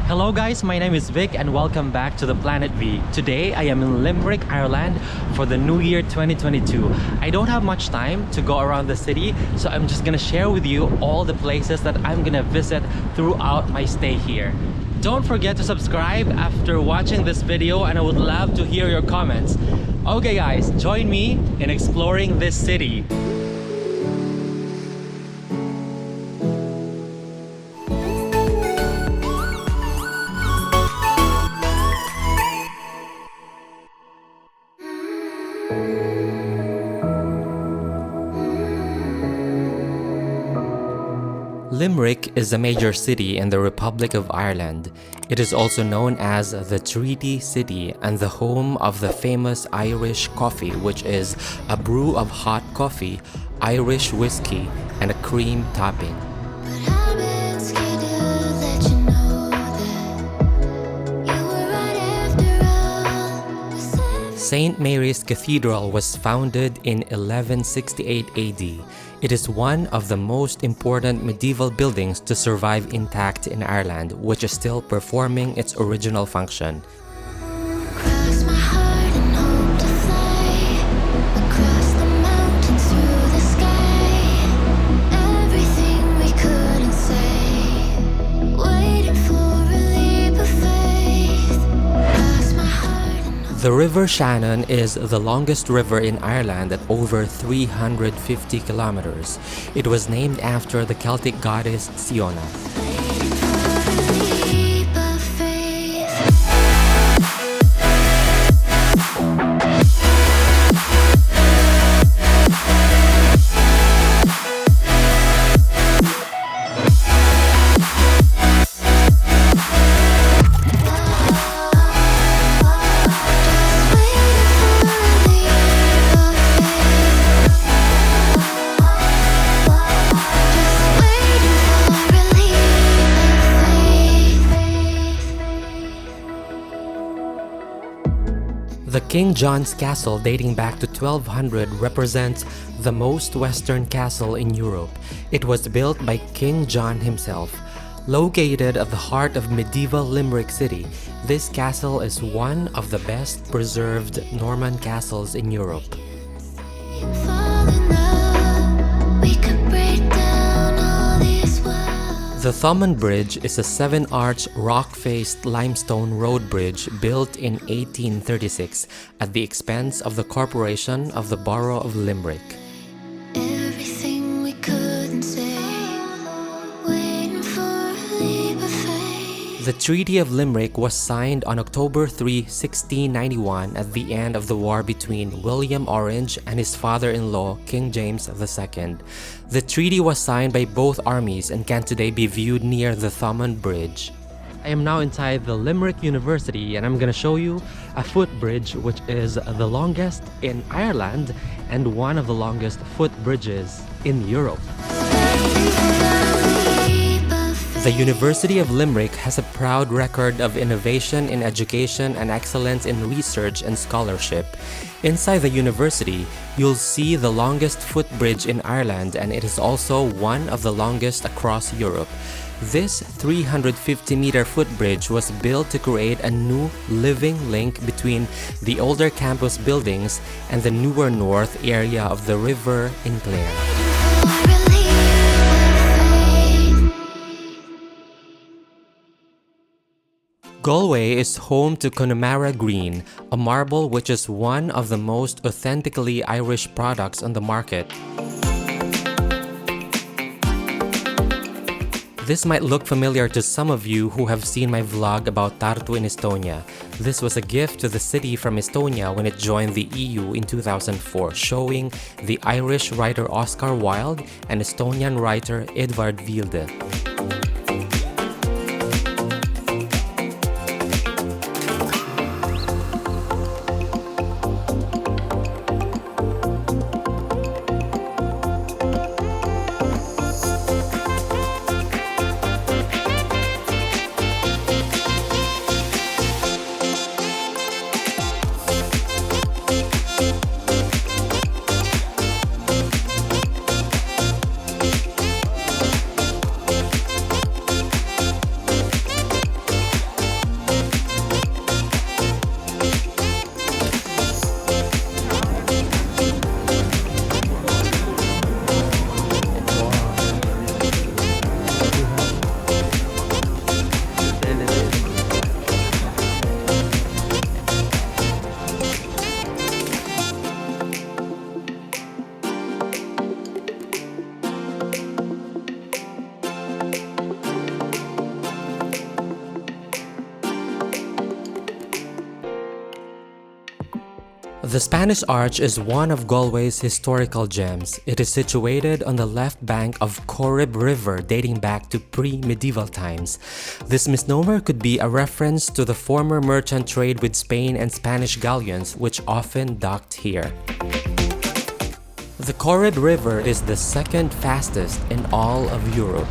Hello guys, my name is Vic and welcome back to the Planet V. Today I am in Limerick, Ireland for the New Year 2022. I don't have much time to go around the city, so I'm just gonna share with you all the places that I'm gonna visit throughout my stay here. Don't forget to subscribe after watching this video and I would love to hear your comments. Okay guys, join me in exploring this city. Limerick is a major city in the Republic of Ireland. It is also known as the Treaty City and the home of the famous Irish coffee, which is a brew of hot coffee, Irish whiskey, and a cream topping. St. Mary's Cathedral was founded in 1168 AD. It is one of the most important medieval buildings to survive intact in Ireland, which is still performing its original function. The River Shannon is the longest river in Ireland at over 350 kilometers. It was named after the Celtic goddess Siona. The King John's Castle, dating back to 1200, represents the most western castle in Europe. It was built by King John himself. Located at the heart of medieval Limerick City, this castle is one of the best preserved Norman castles in Europe. The Thomond Bridge is a 7-arch rock-faced limestone road bridge built in 1836 at the expense of the Corporation of the Borough of Limerick. The Treaty of Limerick was signed on October 3, 1691 at the end of the war between William Orange and his father-in-law, King James II. The treaty was signed by both armies and can today be viewed near the Thomond Bridge. I am now inside the Limerick University and I'm going to show you a footbridge which is the longest in Ireland and one of the longest footbridges in Europe. The University of Limerick has a proud record of innovation in education and excellence in research and scholarship. Inside the university, you'll see the longest footbridge in Ireland, and it is also one of the longest across Europe. This 350-meter footbridge was built to create a new living link between the older campus buildings and the newer north area of the river in Clare. Galway is home to Connemara Green, a marble which is one of the most authentically Irish products on the market. This might look familiar to some of you who have seen my vlog about Tartu in Estonia. This was a gift to the city from Estonia when it joined the EU in 2004, showing the Irish writer Oscar Wilde and Estonian writer Edvard Vilde. The Spanish Arch is one of Galway's historical gems. It is situated on the left bank of Corrib River dating back to pre-medieval times. This misnomer could be a reference to the former merchant trade with Spain and Spanish galleons, which often docked here. The Corrib River is the second fastest in all of Europe.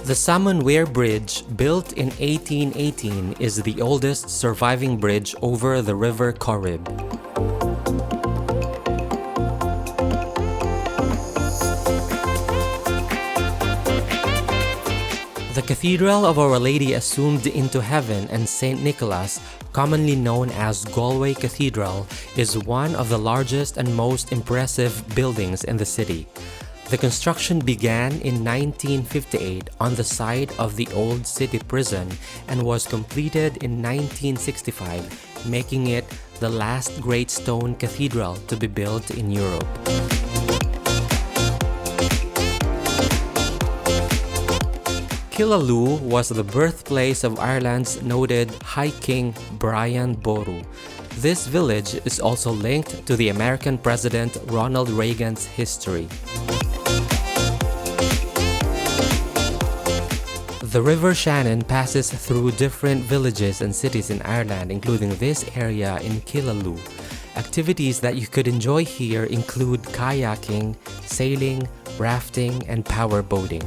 The Salmon Weir Bridge, built in 1818, is the oldest surviving bridge over the River Corrib. The Cathedral of Our Lady Assumed into Heaven and St. Nicholas, commonly known as Galway Cathedral, is one of the largest and most impressive buildings in the city. The construction began in 1958 on the site of the old city prison and was completed in 1965, making it the last great stone cathedral to be built in Europe. Killaloe was the birthplace of Ireland's noted High King Brian Boru. This village is also linked to the American President Ronald Reagan's history. The River Shannon passes through different villages and cities in Ireland, including this area in Killaloe. Activities that you could enjoy here include kayaking, sailing, rafting, and power boating.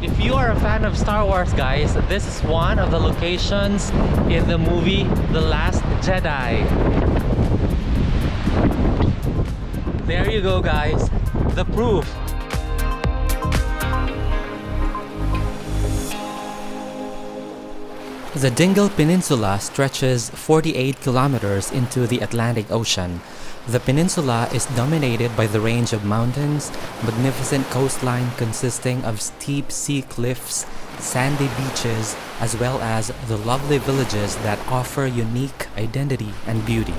If you are a fan of Star Wars, guys, this is one of the locations in the movie The Last Jedi. There you go, guys, the proof. The Dingle Peninsula stretches 48 kilometers into the Atlantic Ocean. The peninsula is dominated by the range of mountains, magnificent coastline consisting of steep sea cliffs, sandy beaches, as well as the lovely villages that offer unique identity and beauty.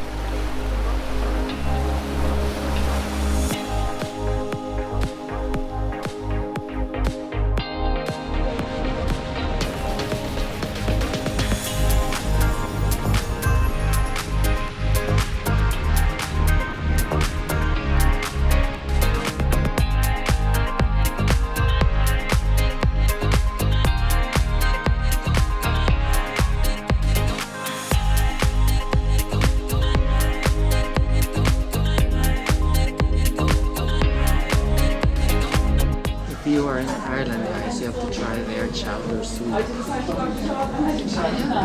If you are in Ireland, guys, you have to try their chowder soup.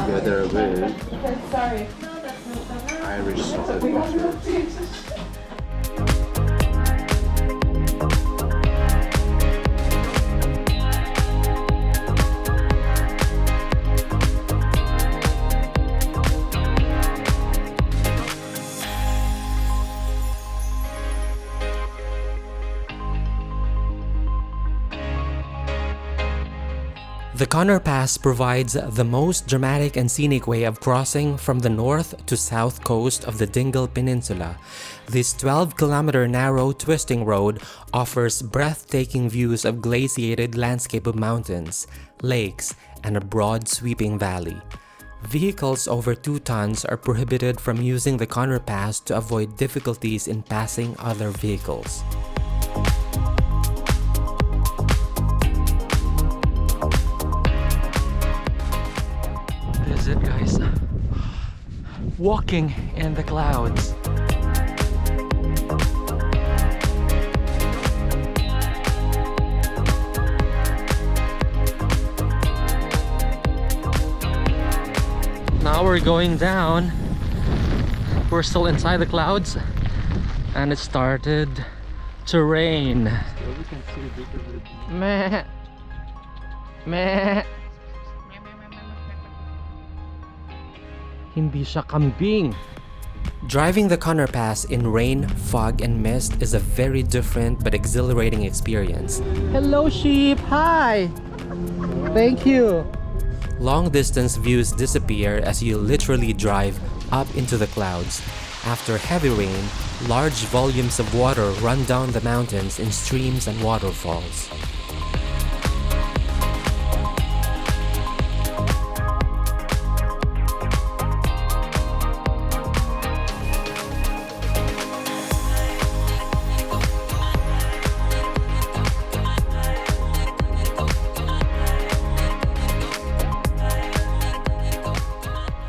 Together with Irish salted butter. The Conor Pass provides the most dramatic and scenic way of crossing from the north to south coast of the Dingle Peninsula. This 12-kilometer narrow twisting road offers breathtaking views of glaciated landscape of mountains, lakes, and a broad sweeping valley. Vehicles over 2 tons are prohibited from using the Conor Pass to avoid difficulties in passing other vehicles. This is it, guys. Walking in the clouds. Now we're going down. We're still inside the clouds and it started to rain. Meh. Meh. Hindi siya kambing. Driving the Conor Pass in rain, fog, and mist is a very different but exhilarating experience. Hello sheep, hi! Thank you! Long-distance views disappear as you literally drive up into the clouds. After heavy rain, large volumes of water run down the mountains in streams and waterfalls.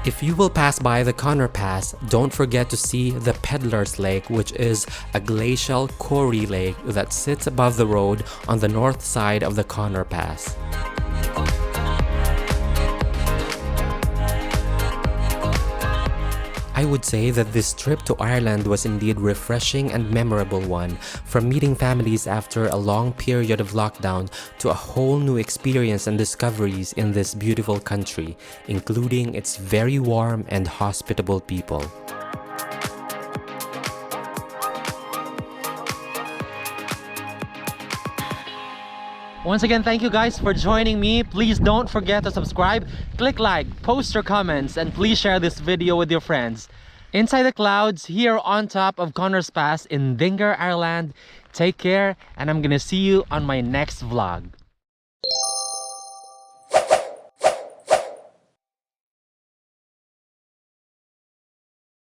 If you will pass by the Conor Pass, don't forget to see the Peddler's Lake, which is a glacial quarry lake that sits above the road on the north side of the Conor Pass. I would say that this trip to Ireland was indeed refreshing and memorable one, from meeting families after a long period of lockdown to a whole new experience and discoveries in this beautiful country, including its very warm and hospitable people. Once again, thank you guys for joining me. Please don't forget to subscribe, click like, post your comments, and please share this video with your friends. Inside the clouds, here on top of Conor's Pass in Dingle, Ireland. Take care, and I'm gonna see you on my next vlog.